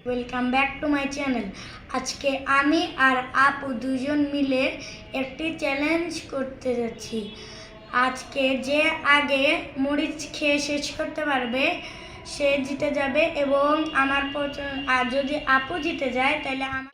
Welcome back to my channel. আজকে আমি আর আপু দুজন মিলে একটি চ্যালেঞ্জ করতে যাচ্ছি। আজকে যে আগে মরিচ খেয়ে শেষ করতে পারবে সে জিতে যাবে, এবং আর যদি আপু জিতে যায় তাহলে আমার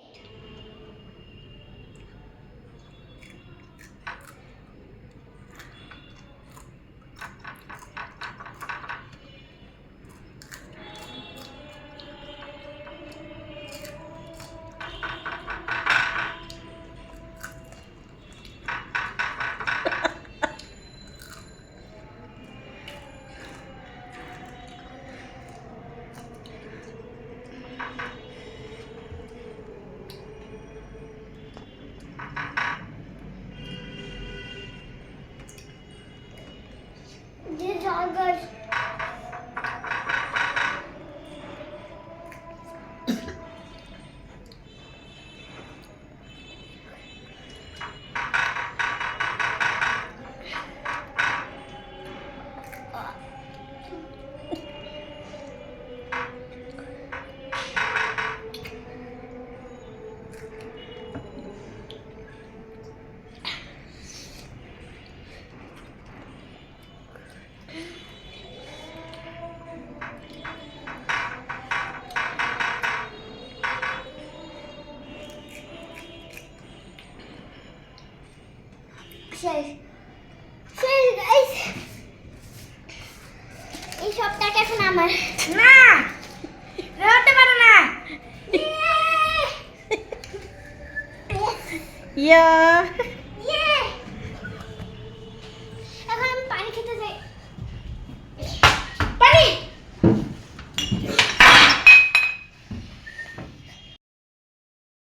শেষ গাইস। এই সবটাকে এখন আমার না হতে পারে না। Yeah.